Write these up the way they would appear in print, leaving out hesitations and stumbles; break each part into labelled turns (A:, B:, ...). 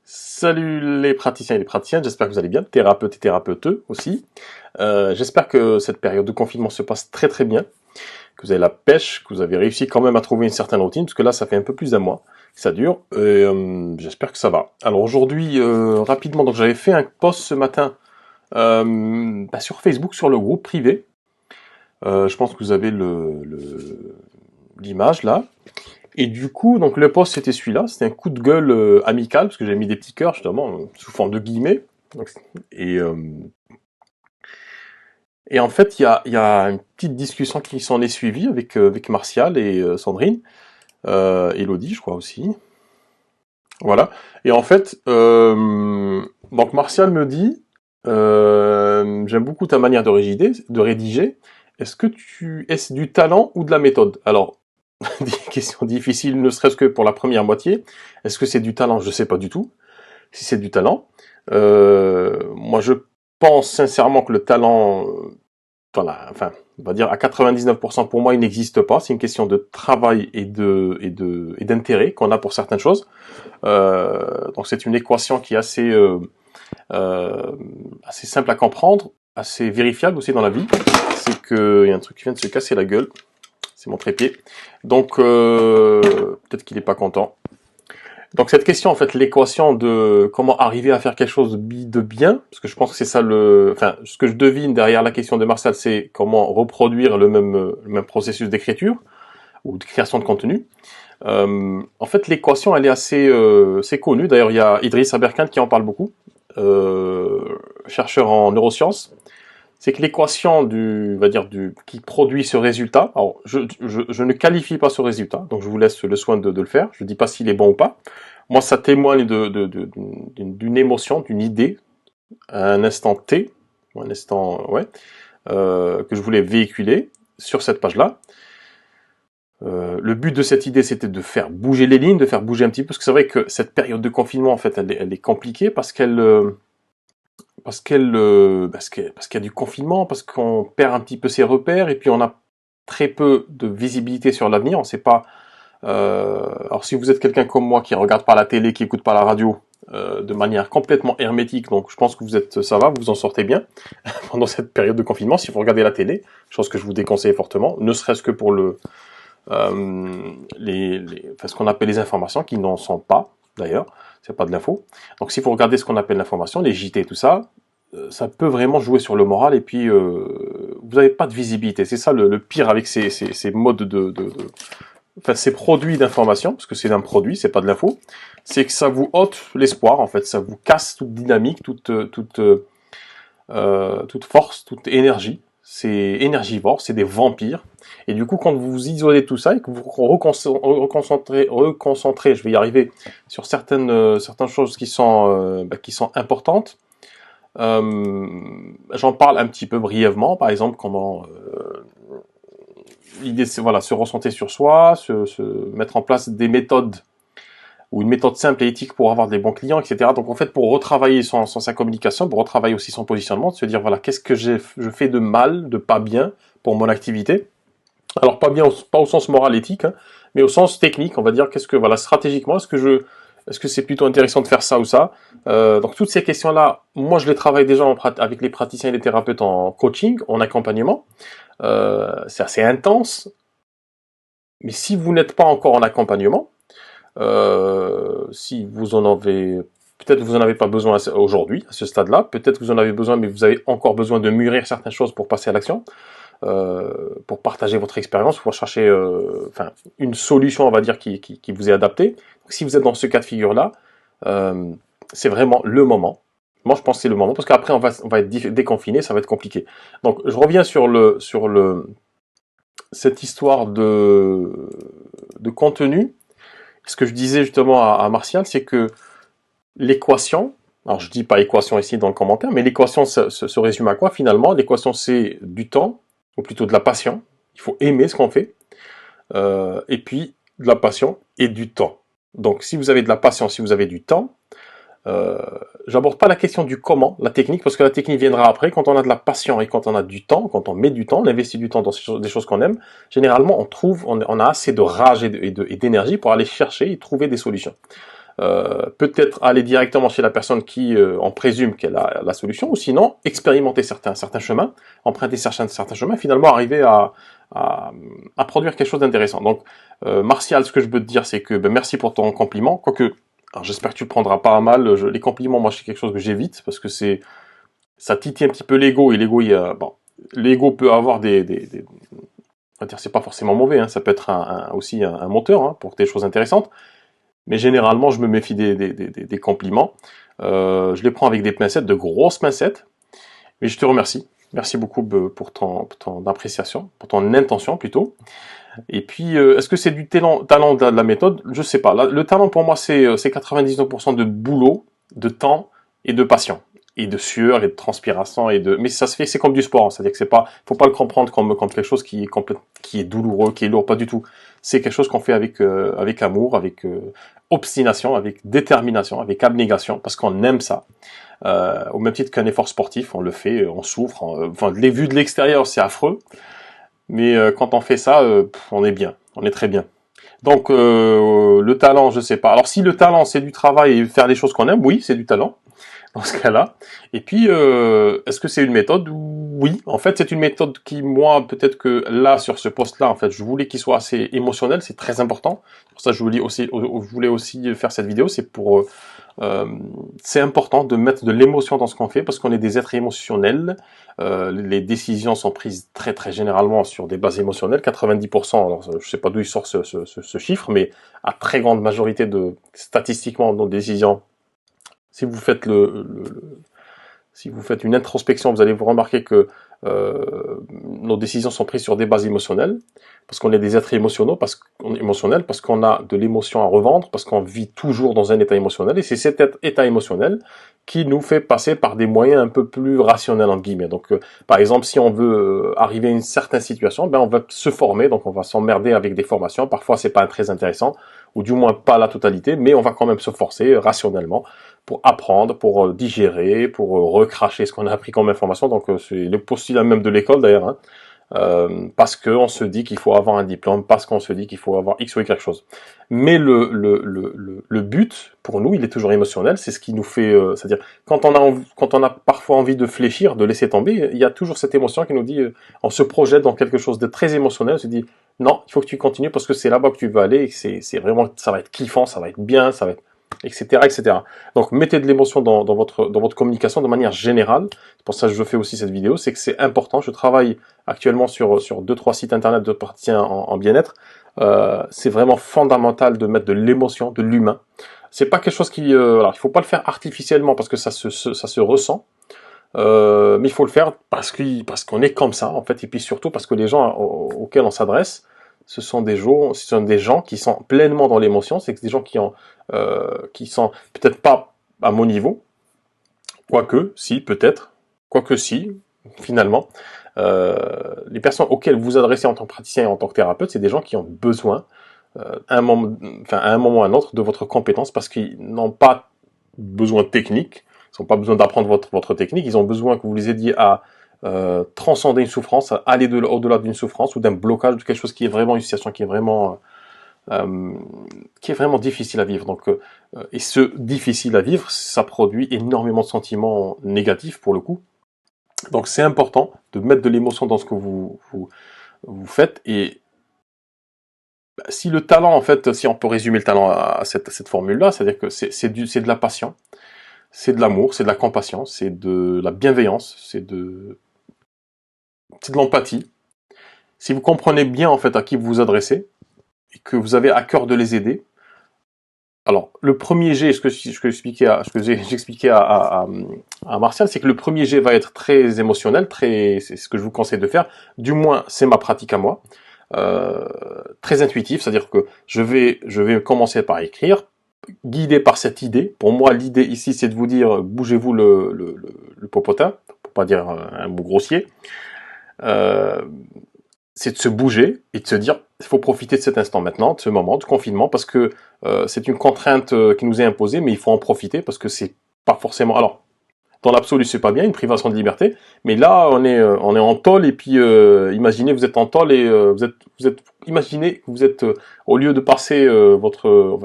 A: Salut les praticiens et les praticiennes, j'espère que vous allez bien, thérapeutes et thérapeuteux aussi. J'espère que cette période de confinement se passe très très bien, que vous avez la pêche, que vous avez réussi quand même à trouver une certaine routine, parce que là ça fait un peu plus d'un mois que ça dure, et j'espère que ça va. Alors aujourd'hui, rapidement, donc j'avais fait un post ce matin sur Facebook, sur le groupe privé. Je pense que vous avez l'image là. Et du coup, donc le post c'était celui-là, c'était un coup de gueule amical, parce que j'ai mis des petits cœurs justement, sous forme de guillemets. Et, euh, et en fait, il y a une petite discussion qui s'en est suivie avec Martial et Sandrine, Elodie je crois aussi. Voilà. Et en fait, donc Martial me dit, j'aime beaucoup ta manière de rédiger. Est-ce du talent ou de la méthode? Alors, question difficile, ne serait-ce que pour la première moitié. Est-ce que c'est du talent? Je sais pas du tout. Si c'est du talent, moi je pense sincèrement que le talent, voilà, enfin, on va dire à 99% pour moi, il n'existe pas. C'est une question de travail et d'intérêt qu'on a pour certaines choses. Donc c'est une équation qui est assez simple à comprendre, assez vérifiable aussi dans la vie. C'est que il y a un truc qui vient de se casser la gueule. C'est mon trépied. Donc, peut-être qu'il n'est pas content. Donc, cette question, en fait, l'équation de comment arriver à faire quelque chose de bien, parce que je pense que c'est ça enfin, ce que je devine derrière la question de Martial, c'est comment reproduire le même processus d'écriture, ou de création de contenu. En fait, l'équation, elle est assez connue. D'ailleurs, il y a Idriss Aberkan qui en parle beaucoup, chercheur en neurosciences. C'est que l'équation qui produit ce résultat, alors je ne qualifie pas ce résultat, donc je vous laisse le soin de le faire, je ne dis pas s'il est bon ou pas. Moi, ça témoigne d'une émotion, d'une idée, à un instant T, ou un instant, ouais, que je voulais véhiculer sur cette page-là. Le but de cette idée, c'était de faire bouger les lignes, de faire bouger un petit peu, parce que c'est vrai que cette période de confinement, en fait, elle est compliquée parce qu'il y a du confinement, parce qu'on perd un petit peu ses repères, et puis on a très peu de visibilité sur l'avenir. On sait pas. Alors si vous êtes quelqu'un comme moi qui regarde pas la télé, qui écoute pas la radio, de manière complètement hermétique, donc je pense que ça va, vous vous en sortez bien pendant cette période de confinement. Si vous regardez la télé, chose que je vous déconseille fortement, ne serait-ce que pour ce qu'on appelle les informations, qui n'en sont pas d'ailleurs, c'est pas de l'info. Donc si vous regardez ce qu'on appelle l'information, les JT, tout ça, ça peut vraiment jouer sur le moral, et puis vous n'avez pas de visibilité. C'est ça le pire avec ces modes enfin ces produits d'information, parce que c'est un produit, c'est pas de l'info, c'est que ça vous ôte l'espoir, en fait, ça vous casse toute dynamique, toute force, toute énergie. C'est énergivore, c'est des vampires. Et du coup, quand vous vous isolez de tout ça et que vous reconcentrez, je vais y arriver, sur certaines choses qui sont importantes, j'en parle un petit peu brièvement. Par exemple, comment l'idée, c'est voilà, se recentrer sur soi, se mettre en place des méthodes, ou une méthode simple et éthique pour avoir des bons clients, etc. Donc en fait, pour retravailler sa communication, pour retravailler aussi son positionnement, de se dire voilà, qu'est-ce que je fais de mal, de pas bien pour mon activité. Alors pas bien, pas au sens moral, éthique, hein, mais au sens technique, on va dire qu'est-ce que voilà, stratégiquement, est-ce que c'est plutôt intéressant de faire ça ou ça. Donc toutes ces questions-là, moi je les travaille déjà avec les praticiens et les thérapeutes en coaching, en accompagnement. C'est assez intense, mais si vous n'êtes pas encore en accompagnement, si vous en avez, peut-être vous en avez pas besoin aujourd'hui, à ce stade-là, peut-être vous en avez besoin, mais vous avez encore besoin de mûrir certaines choses pour passer à l'action, pour partager votre expérience, pour chercher une solution, on va dire, qui vous est adaptée. Donc, si vous êtes dans ce cas de figure-là, c'est vraiment le moment. Moi, je pense que c'est le moment, parce qu'après, on va être déconfiné, ça va être compliqué. Donc, je reviens sur cette histoire de contenu. Ce que je disais justement à Martial, c'est que l'équation, alors je dis pas équation ici dans le commentaire, mais l'équation se résume à quoi finalement? L'équation, c'est du temps, ou plutôt de la passion. Il faut aimer ce qu'on fait, et puis de la passion et du temps. Donc si vous avez de la passion, si vous avez du temps, j'aborde pas la question du comment, la technique, parce que la technique viendra après. Quand on a de la passion et quand on a du temps, quand on met du temps, on investit du temps dans des choses qu'on aime, généralement on a assez de rage et d'énergie pour aller chercher et trouver des solutions. peut-être aller directement chez la personne qui en présume qu'elle a la solution, ou sinon expérimenter certains chemins, emprunter certains chemins, finalement arriver à produire quelque chose d'intéressant. Donc, Martial, ce que je peux te dire, c'est que ben, merci pour ton compliment, quoique, j'espère que tu le prendras pas à mal, les compliments, moi, c'est quelque chose que j'évite, parce que ça titille un petit peu l'ego, et l'ego, bon, l'ego peut avoir on va dire, c'est pas forcément mauvais, hein, ça peut être aussi un moteur hein, pour des choses intéressantes. Mais généralement, je me méfie des compliments. Je les prends avec des pincettes, de grosses pincettes. Mais je te remercie. Merci beaucoup pour ton appréciation, pour ton intention plutôt. Et puis, est-ce que c'est du talent de la méthode? Je sais pas. Le talent pour moi, c'est 99% de boulot, de temps et de passion. Et de sueur et de transpiration mais ça se fait, c'est comme du sport. C'est-à-dire que faut pas le comprendre comme quelque chose qui est douloureux, qui est lourd, pas du tout. C'est quelque chose qu'on fait avec amour, avec obstination, avec détermination, avec abnégation, parce qu'on aime ça. Au même titre qu'un effort sportif, on le fait, on souffre. Enfin, les vues de l'extérieur, c'est affreux. Mais quand on fait ça, on est bien, on est très bien. Donc le talent, je sais pas. Alors si le talent c'est du travail et faire les choses qu'on aime, oui, c'est du talent dans ce cas-là. Et puis est-ce que c'est une méthode? Oui, en fait c'est une méthode qui moi peut-être que là sur ce poste-là, en fait, je voulais qu'il soit assez émotionnel, c'est très important. Pour ça je voulais aussi faire cette vidéo, c'est important de mettre de l'émotion dans ce qu'on fait parce qu'on est des êtres émotionnels. Les décisions sont prises très très généralement sur des bases émotionnelles. 90%, alors je sais pas d'où il sort ce chiffre, mais à très grande majorité statistiquement nos décisions, si vous faites si vous faites une introspection, vous allez vous remarquer que nos décisions sont prises sur des bases émotionnelles, parce qu'on est des êtres émotionnels, parce qu'on a de l'émotion à revendre, parce qu'on vit toujours dans un état émotionnel, et c'est cet état émotionnel qui nous fait passer par des moyens un peu plus rationnels, entre guillemets. Donc, par exemple, si on veut arriver à une certaine situation, ben on va se former, donc on va s'emmerder avec des formations. Parfois, c'est pas très intéressant, ou du moins pas la totalité, mais on va quand même se forcer rationnellement pour apprendre, pour digérer, pour recracher ce qu'on a appris comme information. Donc c'est le postulat même de l'école d'ailleurs, hein. Parce qu'on se dit qu'il faut avoir un diplôme, parce qu'on se dit qu'il faut avoir X ou Y quelque chose. Mais le but, pour nous, il est toujours émotionnel, c'est ce qui nous fait, c'est-à-dire, quand on a parfois envie de fléchir, de laisser tomber, il y a toujours cette émotion qui nous dit, on se projette dans quelque chose de très émotionnel, on se dit, non, il faut que tu continues parce que c'est là-bas que tu veux aller, et que c'est vraiment, ça va être kiffant, ça va être bien, ça va être etc., etc. Donc mettez de l'émotion dans votre communication de manière générale. C'est pour ça que je fais aussi cette vidéo, c'est que c'est important. Je travaille actuellement sur 2-3 sites internet de praticiens en bien-être. C'est vraiment fondamental de mettre de l'émotion, de l'humain. C'est pas quelque chose alors il faut pas le faire artificiellement parce que ça se ressent. Mais il faut le faire parce qu'on est comme ça en fait, et puis surtout parce que les gens auxquels on s'adresse, ce sont des gens qui sont pleinement dans l'émotion. C'est des gens qui sont peut-être pas à mon niveau, quoique si, peut-être, quoique si, finalement. Les personnes auxquelles vous vous adressez en tant que praticien et en tant que thérapeute, c'est des gens qui ont besoin, à un moment ou à un autre, de votre compétence parce qu'ils n'ont pas besoin de technique, ils n'ont pas besoin d'apprendre votre technique, ils ont besoin que vous les aidiez à transcender une souffrance, à aller au-delà d'une souffrance ou d'un blocage, de quelque chose qui est vraiment une situation qui est vraiment difficile à vivre. Donc, et ce difficile à vivre, ça produit énormément de sentiments négatifs pour le coup. Donc c'est important de mettre de l'émotion dans ce que vous faites. Et si le talent, en fait, si on peut résumer le talent à cette formule-là, c'est-à-dire que c'est de la passion, c'est de l'amour, c'est de la compassion, c'est de la bienveillance, c'est de l'empathie. Si vous comprenez bien en fait à qui vous vous adressez et que vous avez à cœur de les aider. Alors, le premier jet, ce que j'expliquais à Martial, c'est que le premier jet va être très émotionnel, c'est ce que je vous conseille de faire. Du moins, c'est ma pratique à moi. Très intuitif, c'est-à-dire que je vais commencer par écrire, guidé par cette idée. Pour moi, l'idée ici, c'est de vous dire, bougez-vous le popotin, pour pas dire un mot grossier. C'est de se bouger et de se dire, il faut profiter de cet instant maintenant, de ce moment de confinement, parce que c'est une contrainte qui nous est imposée, mais il faut en profiter parce que c'est pas forcément. Alors, dans l'absolu, c'est pas bien, une privation de liberté, mais là, on est en tôle et puis imaginez, vous êtes en tôle et imaginez que vous êtes au lieu de passer votre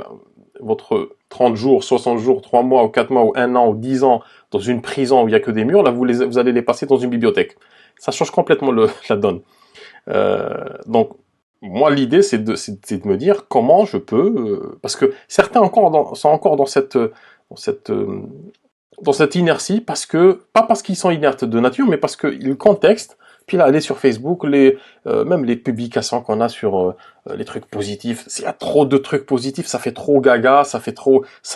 A: 30 jours, 60 jours, 3 mois, ou 4 mois, ou 1 an, ou 10 ans dans une prison où il n'y a que des murs, là, vous allez les passer dans une bibliothèque. Ça change complètement la donne. Donc, moi, l'idée, c'est de me dire comment je peux... parce que certains sont encore dans cette inertie, pas parce qu'ils sont inertes de nature, mais parce que le contexte, puis là, aller sur Facebook, même les publications qu'on a sur les trucs positifs, s'il y a trop de trucs positifs, ça fait trop gaga, ça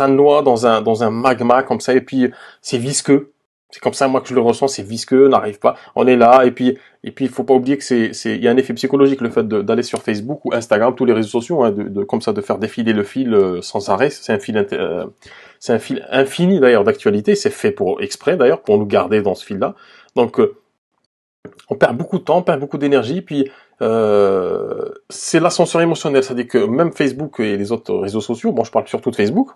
A: noie dans un magma comme ça, et puis c'est visqueux. C'est comme ça, moi, que je le ressens, c'est visqueux, n'arrive pas. On est là, et puis, il faut pas oublier que il y a un effet psychologique, le fait d'aller sur Facebook ou Instagram, tous les réseaux sociaux, hein, comme ça, de faire défiler le fil sans arrêt. C'est un fil infini, d'ailleurs, d'actualité. C'est fait pour exprès, d'ailleurs, pour nous garder dans ce fil-là. Donc, on perd beaucoup de temps, on perd beaucoup d'énergie, puis c'est l'ascenseur émotionnel. C'est-à-dire que même Facebook et les autres réseaux sociaux, bon, je parle surtout de Facebook,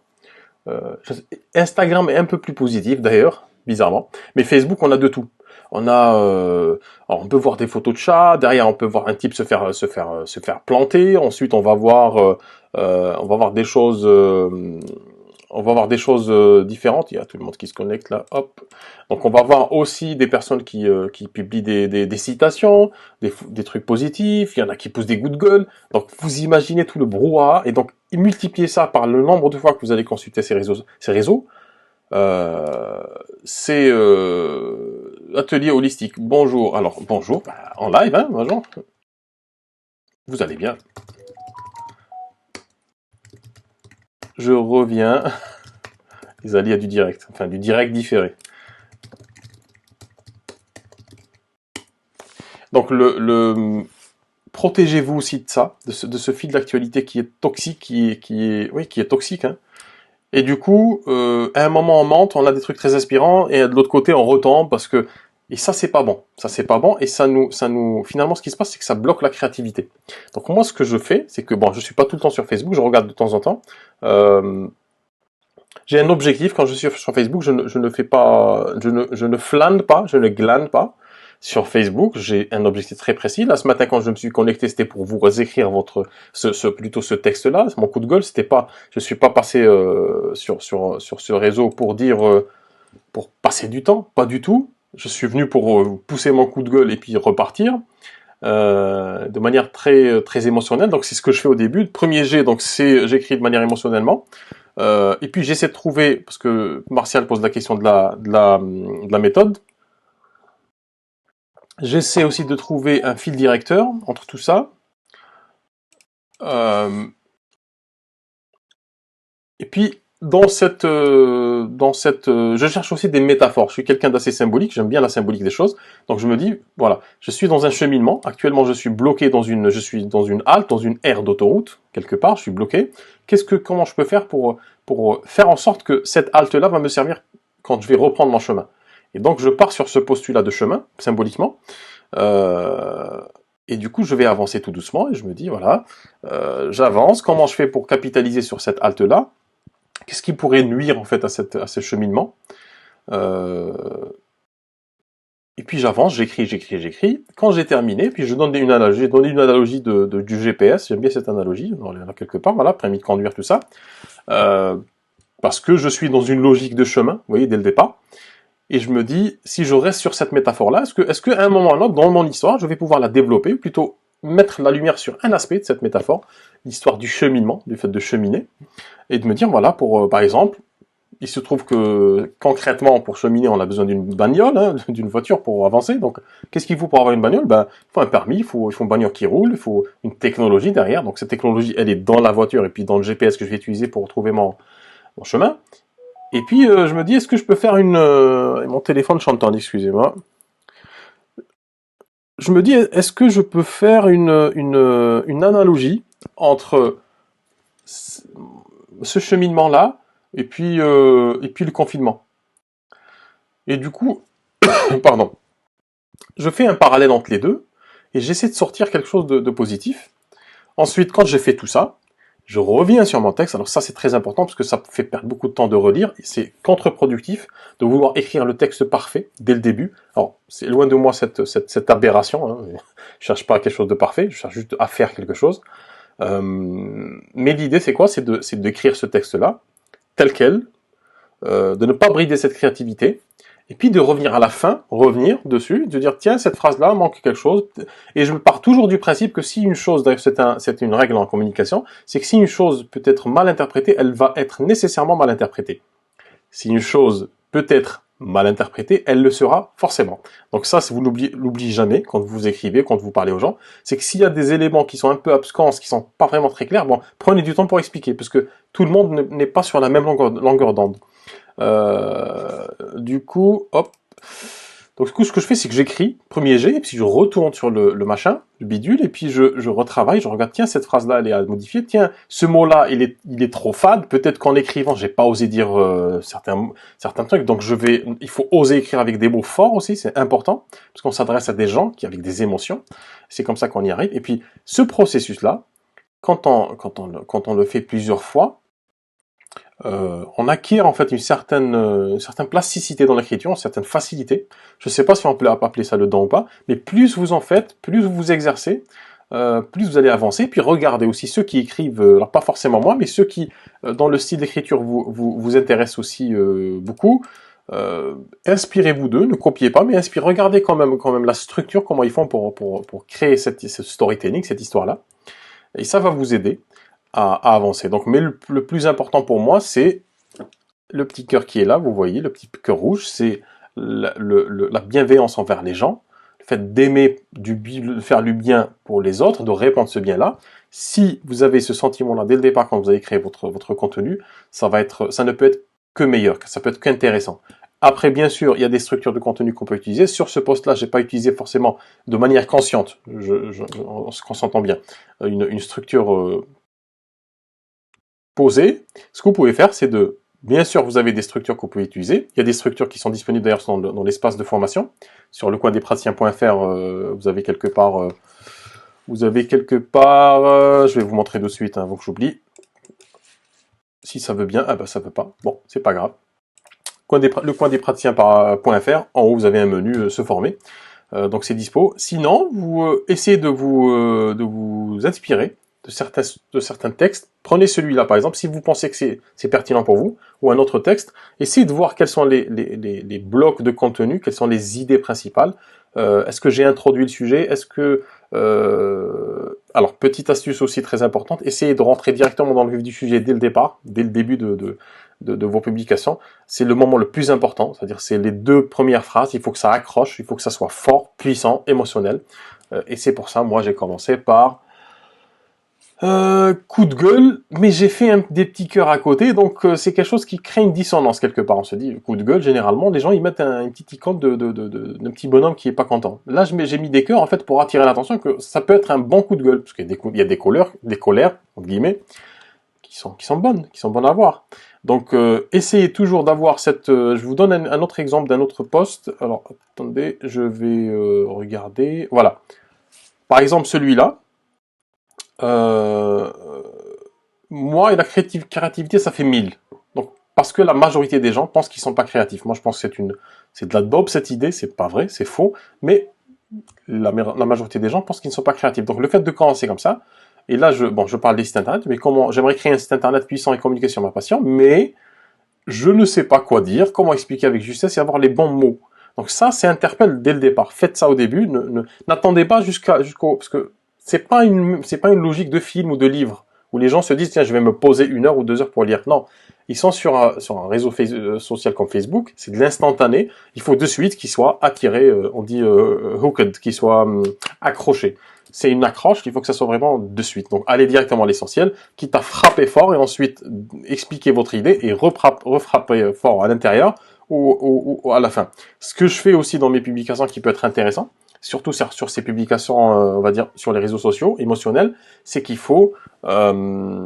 A: Instagram est un peu plus positif d'ailleurs, bizarrement. Mais Facebook, on a de tout. On a, alors on peut voir des photos de chats. Derrière, on peut voir un type se faire planter. Ensuite, on va voir des choses. On va voir des choses différentes. Il y a tout le monde qui se connecte là. Hop. Donc, on va voir aussi des personnes qui publient des citations, des trucs positifs. Il y en a qui poussent des coups de gueule. Donc, vous imaginez tout le brouhaha. Et donc, multipliez ça par le nombre de fois que vous allez consulter ces réseaux. C'est atelier holistique. Bonjour. Alors, bonjour. En live, hein, bonjour. Vous allez bien. Je reviens. Les alliés à du direct. Enfin, du direct différé. Donc, protégez-vous aussi de ça, de ce fil d'actualité qui est toxique, qui est toxique, hein. Et du coup, à un moment on monte, on a des trucs très inspirants, et de l'autre côté on retombe et ça c'est pas bon. Ça c'est pas bon, et finalement ce qui se passe c'est que ça bloque la créativité. Donc moi ce que je fais, c'est que bon, je suis pas tout le temps sur Facebook, je regarde de temps en temps. J'ai un objectif quand je suis sur Facebook, je ne flâne pas, je ne glane pas. Sur Facebook, j'ai un objectif très précis. Là, ce matin, quand je me suis connecté, c'était pour vous écrire plutôt ce texte-là. Mon coup de gueule, je suis pas passé sur ce réseau pour pour passer du temps, pas du tout. Je suis venu pour pousser mon coup de gueule et puis repartir de manière très très émotionnelle. Donc c'est ce que je fais au début. Le premier jet, donc j'écris de manière émotionnellement. Et puis j'essaie de trouver, parce que Martial pose la question de la méthode. J'essaie aussi de trouver un fil directeur entre tout ça. Et puis, je cherche aussi des métaphores. Je suis quelqu'un d'assez symbolique, j'aime bien la symbolique des choses. Donc je me dis, voilà, je suis dans un cheminement. Actuellement, je suis bloqué je suis dans une halte, dans une aire d'autoroute, quelque part, je suis bloqué. Comment je peux faire pour faire en sorte que cette halte-là va me servir quand je vais reprendre mon chemin? Et donc, je pars sur ce postulat de chemin, symboliquement. Et du coup, je vais avancer tout doucement et je me dis, voilà, j'avance. Comment je fais pour capitaliser sur cette halte-là? Qu'est-ce qui pourrait nuire en fait à ce cheminement? Et puis j'avance, j'écris. Quand j'ai terminé, puis je donne une analogie. J'ai donné une analogie du GPS. J'aime bien cette analogie. On est là quelque part, voilà, permis de conduire, tout ça. Parce que je suis dans une logique de chemin, vous voyez, dès le départ. Et je me dis, si je reste sur cette métaphore-là, est-ce qu'à un moment ou un autre, dans mon histoire, je vais pouvoir la développer, ou plutôt mettre la lumière sur un aspect de cette métaphore, l'histoire du cheminement, du fait de cheminer, et de me dire, voilà, par exemple, il se trouve que concrètement, pour cheminer, on a besoin d'une bagnole, hein, d'une voiture pour avancer. Donc, qu'est-ce qu'il faut pour avoir une bagnole? Ben, il faut un permis, il faut une bagnole qui roule, il faut une technologie derrière. Donc, cette technologie, elle est dans la voiture et puis dans le GPS que je vais utiliser pour trouver mon chemin. Et puis, je me dis, est-ce que je peux faire mon téléphone chantant, excusez-moi. Je me dis, est-ce que je peux faire une analogie entre ce cheminement-là et puis le confinement? Et du coup, pardon, je fais un parallèle entre les deux et j'essaie de sortir quelque chose de positif. Ensuite, quand j'ai fait tout ça, je reviens sur mon texte. Alors ça, c'est très important parce que ça fait perdre beaucoup de temps de relire. C'est contre-productif de vouloir écrire le texte parfait dès le début. Alors, c'est loin de moi cette aberration. Hein. Je cherche pas quelque chose de parfait, je cherche juste à faire quelque chose. Mais l'idée, c'est quoi? C'est d'écrire ce texte-là telle qu'elle, de ne pas brider cette créativité, et puis de revenir à la fin, revenir dessus, de dire tiens, cette phrase-là manque quelque chose, et je me pars toujours du principe que si une chose, d'ailleurs c'est une règle en communication, c'est que si une chose peut être mal interprétée, elle va être nécessairement mal interprétée. Si une chose peut être mal interprétée, elle le sera forcément. Donc ça, vous l'oubliez jamais quand vous écrivez, quand vous parlez aux gens, c'est que s'il y a des éléments qui sont un peu abscons, qui sont pas vraiment très clairs, bon, prenez du temps pour expliquer, parce que tout le monde n'est pas sur la même longueur d'onde. Du coup, hop. Donc, du coup, ce que je fais, c'est que j'écris, premier jet, et puis je retourne sur le machin, le bidule, et puis je retravaille, je regarde, tiens, cette phrase-là, elle est à modifier, tiens, ce mot-là, il est trop fade, peut-être qu'en écrivant, j'ai pas osé dire certains trucs, donc il faut oser écrire avec des mots forts aussi, c'est important, parce qu'on s'adresse à des gens avec des émotions, c'est comme ça qu'on y arrive, et puis, ce processus-là, quand on le fait plusieurs fois, on acquiert en fait une certaine plasticité dans l'écriture, une certaine facilité. Je ne sais pas si on peut appeler ça le don ou pas, mais plus vous en faites, plus vous vous exercez, plus vous allez avancer. Puis regardez aussi ceux qui écrivent, alors pas forcément moi, mais ceux qui, dans le style d'écriture, vous intéressent aussi beaucoup. Inspirez-vous d'eux, ne copiez pas, mais regardez quand même la structure, comment ils font pour créer ce storytelling, cette histoire-là. Et ça va vous aider à avancer. Donc, mais le plus important pour moi, c'est le petit cœur qui est là, vous voyez, le petit cœur rouge, c'est la bienveillance envers les gens, le fait d'aimer, de faire du bien pour les autres, de répandre ce bien-là. Si vous avez ce sentiment-là dès le départ quand vous avez créé votre contenu, ça ne peut être que meilleur, ça peut être qu'intéressant. Après, bien sûr, il y a des structures de contenu qu'on peut utiliser. Sur ce post-là, j'ai pas utilisé forcément de manière consciente, on s'entend bien, une structure posée. Ce que vous pouvez faire, c'est bien sûr, vous avez des structures que vous pouvez utiliser. Il y a des structures qui sont disponibles d'ailleurs dans l'espace de formation. Sur lecoindespraticiens.fr, vous avez quelque part, je vais vous montrer de suite avant que j'oublie. Si ça veut bien, ah bah ça veut pas. Bon, c'est pas grave. Lecoindespraticiens.fr, en haut vous avez un menu se former. Donc c'est dispo. Sinon, vous essayez de vous inspirer de certains textes. Prenez celui-là, par exemple, si vous pensez que c'est pertinent pour vous, ou un autre texte, essayez de voir quels sont les blocs de contenu, quelles sont les idées principales. Est-ce que j'ai introduit le sujet? Est-ce que... alors, petite astuce aussi très importante, essayez de rentrer directement dans le vif du sujet dès le départ, dès le début de vos publications. C'est le moment le plus important, c'est-à-dire c'est les 2 premières phrases, il faut que ça accroche, il faut que ça soit fort, puissant, émotionnel. Et c'est pour ça, moi, j'ai commencé par... coup de gueule, mais j'ai fait des petits cœurs à côté, donc c'est quelque chose qui crée une dissonance quelque part. On se dit, coup de gueule, généralement, les gens ils mettent une petite icône d'un petit bonhomme qui est pas content. Là, j'ai mis des cœurs en fait pour attirer l'attention que ça peut être un bon coup de gueule, parce qu'il y a des colères entre guillemets, qui sont bonnes à voir. Donc, essayez toujours d'avoir cette. Je vous donne un autre exemple d'un autre post. Alors, attendez, je vais regarder. Voilà. Par exemple, celui-là. Moi et la créativité, ça fait 1000. Donc, parce que la majorité des gens pensent qu'ils sont pas créatifs. Moi, je pense que c'est de la daube cette idée, c'est pas vrai, c'est faux. Mais la majorité des gens pensent qu'ils ne sont pas créatifs. Donc, le fait de commencer comme ça, et là, je parle des sites internet, mais j'aimerais créer un site internet puissant et communiquer sur ma passion, mais je ne sais pas quoi dire, comment expliquer avec justesse et avoir les bons mots. Donc ça interpelle dès le départ. Faites ça au début, n'attendez pas jusqu'au, parce que c'est pas une logique de film ou de livre où les gens se disent tiens je vais me poser 1 heure ou 2 heures pour lire. Non, ils sont sur un réseau social comme Facebook, c'est de l'instantané. Il faut de suite qu'ils soient attirés, on dit hooked, qu'ils soient accrochés. C'est une accroche, il faut que ça soit vraiment de suite. Donc allez directement à l'essentiel, quitte à frapper fort et ensuite expliquer votre idée et refrapper fort à l'intérieur ou à la fin. Ce que je fais aussi dans mes publications qui peut être intéressant, surtout sur ces publications, on va dire, sur les réseaux sociaux, émotionnels, c'est qu'il faut, je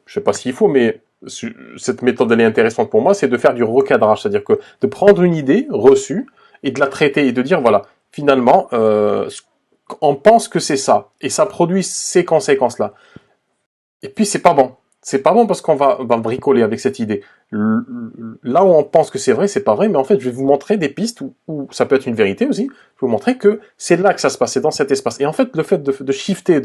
A: sais pas s'il faut, mais cette méthode, elle est intéressante pour moi, c'est de faire du recadrage, c'est-à-dire que de prendre une idée reçue et de la traiter et de dire, voilà, finalement, on pense que c'est ça, et ça produit ces conséquences-là. Et puis, c'est pas bon. C'est pas bon parce qu'on va bricoler avec cette idée. Là où on pense que c'est vrai, c'est pas vrai, mais en fait, je vais vous montrer des pistes où ça peut être une vérité aussi. Je vais vous montrer que c'est là que ça se passe, c'est dans cet espace. Et en fait, le fait de shifter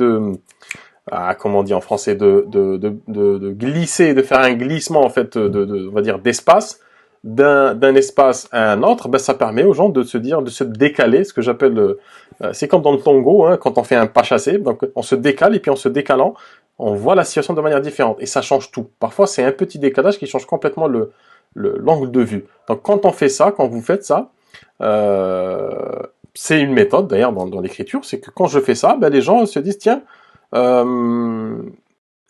A: comment on dit en français, de glisser, de faire un glissement en fait, on va dire d'espace d'un espace à un autre, ben ça permet aux gens de se dire, de se décaler, ce que j'appelle, c'est comme dans le tango, hein, quand on fait un pas chassé, donc on se décale et puis en se décalant, on voit la situation de manière différente et ça change tout. Parfois c'est un petit décalage qui change complètement l'angle de vue. Donc quand on fait ça, quand vous faites ça, c'est une méthode d'ailleurs dans l'écriture, c'est que quand je fais ça, ben les gens se disent tiens,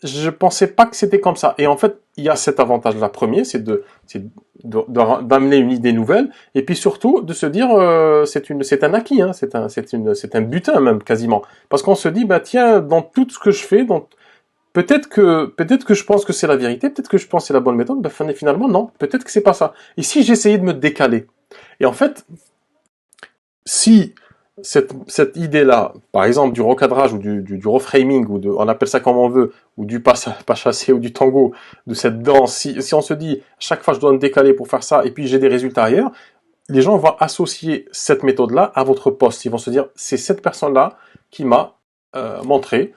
A: je pensais pas que c'était comme ça. Et en fait, il y a cet avantage-là. Premier, c'est d'amener une idée nouvelle, et puis surtout de se dire, c'est un acquis, hein, c'est un butin même quasiment, parce qu'on se dit, bah tiens, dans tout ce que je fais, peut-être que je pense que c'est la vérité, peut-être que je pense que c'est la bonne méthode, bah finalement non, peut-être que c'est pas ça. Et si j'essayais de me décaler, et en fait, si cette idée-là, par exemple du recadrage ou du reframing, on appelle ça comme on veut, ou du pas chassé ou du tango, de cette danse, si on se dit chaque fois je dois me décaler pour faire ça et puis j'ai des résultats ailleurs, les gens vont associer cette méthode-là à votre poste. Ils vont se dire c'est cette personne-là qui m'a montré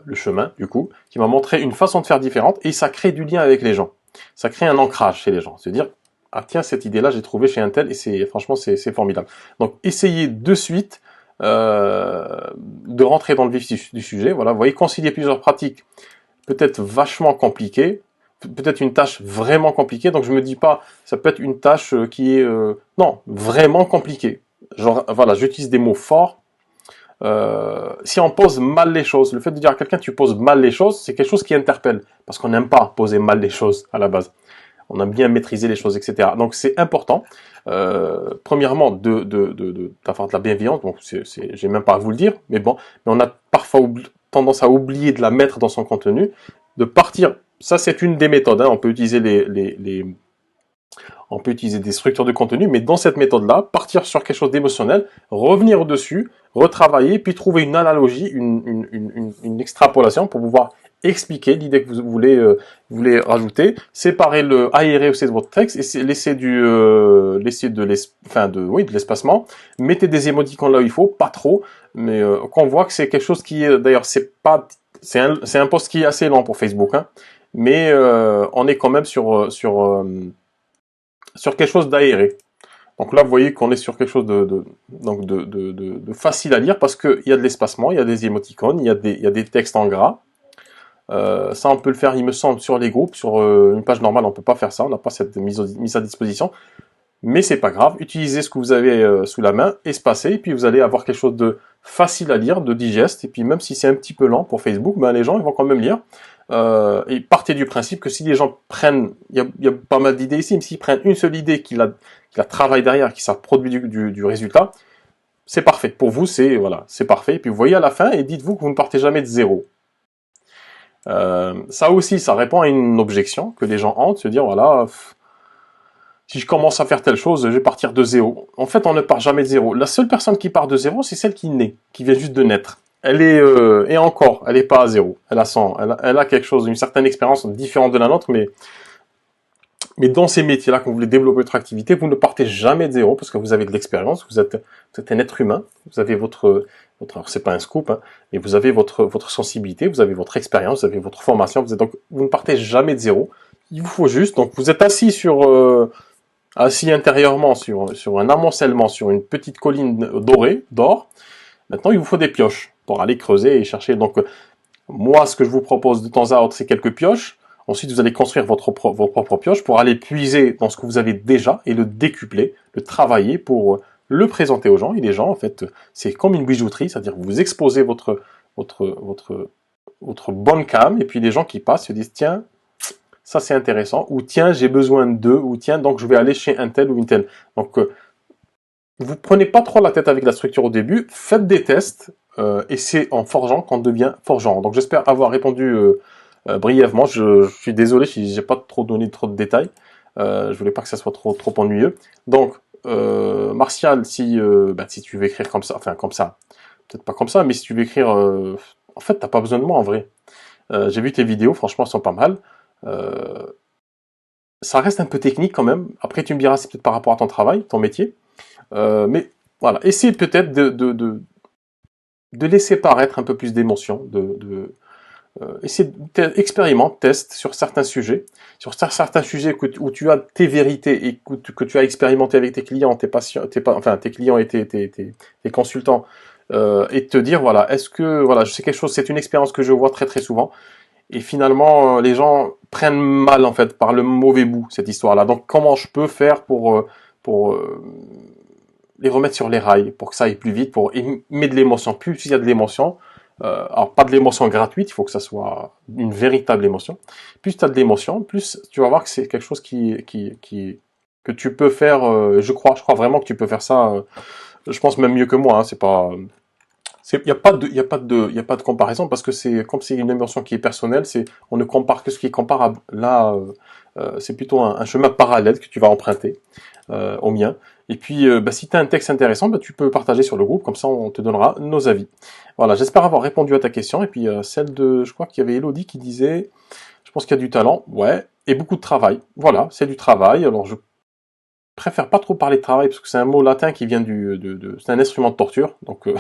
A: le chemin, du coup, qui m'a montré une façon de faire différente et ça crée du lien avec les gens. Ça crée un ancrage chez les gens. Se dire ah tiens, cette idée-là, j'ai trouvé chez un tel et franchement, c'est formidable. Donc, essayez de suite de rentrer dans le vif du sujet. Voilà, vous voyez, concilier plusieurs pratiques, peut-être vachement compliquées, peut-être une tâche vraiment compliquée. Donc, je me dis pas, ça peut être une tâche qui est non, vraiment compliquée. Genre, voilà, j'utilise des mots forts. Si on pose mal les choses, le fait de dire à quelqu'un tu poses mal les choses, c'est quelque chose qui interpelle, parce qu'on n'aime pas poser mal les choses à la base. On aime bien maîtriser les choses, etc. Donc c'est important, premièrement, d'avoir de la bienveillance. Donc j'ai même pas à vous le dire, mais bon, mais on a parfois tendance à oublier de la mettre dans son contenu, de partir. Ça c'est une des méthodes. Hein. On peut utiliser on peut utiliser des structures de contenu, mais dans cette méthode-là, partir sur quelque chose d'émotionnel, revenir dessus, retravailler, puis trouver une analogie, une extrapolation pour pouvoir expliquer l'idée que vous voulez rajouter, séparer aérer aussi de votre texte et laisser de l'espacement, mettez des émoticônes là où il faut, pas trop, mais qu'on voit que c'est quelque chose qui est, d'ailleurs c'est un post qui est assez lent pour Facebook, hein, mais on est quand même sur quelque chose d'aéré. Donc là, vous voyez qu'on est sur quelque chose de facile à lire parce qu'il y a de l'espacement, il y a des émoticônes, il y a des textes en gras. Ça, on peut le faire, il me semble, sur les groupes. Sur une page normale, on peut pas faire ça, on n'a pas cette mise à disposition. Mais c'est pas grave, utilisez ce que vous avez sous la main, espacez, et puis vous allez avoir quelque chose de facile à lire, de digeste. Et puis même si c'est un petit peu lent pour Facebook, ben les gens ils vont quand même lire. Et partez du principe que si les gens prennent, il y a pas mal d'idées ici, mais s'ils prennent une seule idée, qu'il a travail derrière, qui ça produit du résultat, c'est parfait. Pour vous, c'est parfait. Et puis vous voyez à la fin et dites-vous que vous ne partez jamais de zéro. Ça aussi, ça répond à une objection que les gens ont, de se dire voilà, si je commence à faire telle chose, je vais partir de zéro. En fait, on ne part jamais de zéro. La seule personne qui part de zéro, c'est celle qui naît, qui vient juste de naître. Elle est et encore, elle n'est pas à zéro. Elle a quelque chose, une certaine expérience différente de la nôtre, mais dans ces métiers-là, quand vous voulez développer votre activité, vous ne partez jamais de zéro parce que vous avez de l'expérience, vous êtes un être humain, vous avez alors c'est pas un scoop, hein, mais vous avez votre sensibilité, vous avez votre expérience, vous avez votre formation, donc vous ne partez jamais de zéro. Il vous faut juste, donc vous êtes assis intérieurement sur un amoncellement, sur une petite colline d'or. Maintenant, il vous faut des pioches pour aller creuser et chercher. Donc, moi, ce que je vous propose de temps à autre, c'est quelques pioches. Ensuite, vous allez construire vos propres pioches pour aller puiser dans ce que vous avez déjà et le décupler, le travailler pour le présenter aux gens. Et les gens, en fait, c'est comme une bijouterie, c'est-à-dire que vous exposez votre bonne cam, et puis les gens qui passent se disent, tiens, ça c'est intéressant, ou tiens, j'ai besoin d'eux, ou tiens, donc je vais aller chez un tel ou une telle. Donc, vous prenez pas trop la tête avec la structure au début, faites des tests, et c'est en forgeant qu'on devient forgeant. Donc j'espère avoir répondu brièvement. Je suis désolé si j'ai pas trop donné trop de détails. Je voulais pas que ça soit trop ennuyeux. Donc Martial, si tu veux écrire comme ça, enfin comme ça, peut-être pas comme ça, mais si tu veux écrire, en fait t'as pas besoin de moi en vrai. J'ai vu tes vidéos, franchement elles sont pas mal. Ça reste un peu technique quand même. Après tu me diras c'est peut-être par rapport à ton travail, ton métier. Mais voilà, essayez peut-être de laisser paraître un peu plus d'émotion, expérimente, teste sur certains sujets, certains sujets où tu as tes vérités et que tu as expérimenté avec tes clients, tes patients, enfin tes clients et tes consultants, et te dire voilà, est-ce que voilà, je sais quelque chose, c'est une expérience que je vois très très souvent, et finalement les gens prennent mal en fait par le mauvais bout cette histoire-là. Donc comment je peux faire pour les remettre sur les rails, pour que ça aille plus vite, pour mettre de l'émotion. Plus il y a de l'émotion, alors pas de l'émotion gratuite, il faut que ça soit une véritable émotion. Plus tu as de l'émotion, plus tu vas voir que c'est quelque chose que tu peux faire. Je crois vraiment que tu peux faire ça. Je pense même mieux que moi. Hein, c'est pas, il y a pas de, il y a pas de, il y a pas de comparaison parce que c'est comme c'est une émotion qui est personnelle. C'est, on ne compare que ce qui est comparable. Là, c'est plutôt un chemin parallèle que tu vas emprunter au mien. Et puis, si tu as un texte intéressant, tu peux partager sur le groupe, comme ça on te donnera nos avis. Voilà, j'espère avoir répondu à ta question. Et puis celle de, je crois qu'il y avait Elodie qui disait, je pense qu'il y a du talent, ouais, et beaucoup de travail. Voilà, c'est du travail. Alors je préfère pas trop parler de travail parce que c'est un mot latin qui vient c'est un instrument de torture. Donc il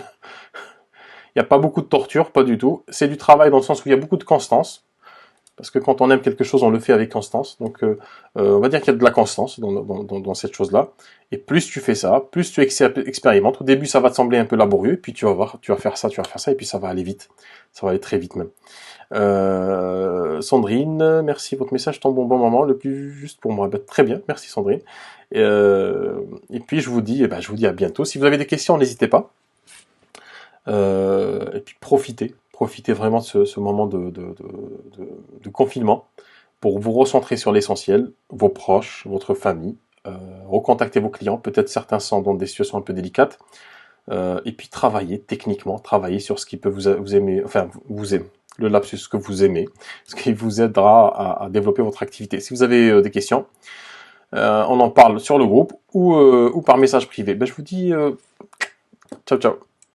A: n'y a pas beaucoup de torture, pas du tout. C'est du travail dans le sens où il y a beaucoup de constance. Parce que quand on aime quelque chose, on le fait avec constance. Donc, on va dire qu'il y a de la constance dans cette chose-là. Et plus tu fais ça, plus tu expérimentes. Au début, ça va te sembler un peu laborieux, puis tu vas voir, tu vas faire ça, et puis ça va aller vite. Ça va aller très vite même. Sandrine, merci, votre message tombe au bon moment, le plus juste pour moi. Très bien, merci Sandrine. Et puis je vous dis à bientôt. Si vous avez des questions, n'hésitez pas. Et puis profitez vraiment de ce moment de confinement pour vous recentrer sur l'essentiel, vos proches, votre famille, recontacter vos clients, peut-être certains sont dans des situations un peu délicates, et puis travailler sur ce qui peut vous aimer, enfin vous aimer, le lapsus, ce que vous aimez, ce qui vous aidera à développer votre activité. Si vous avez des questions, on en parle sur le groupe ou par message privé. Je vous dis ciao ciao.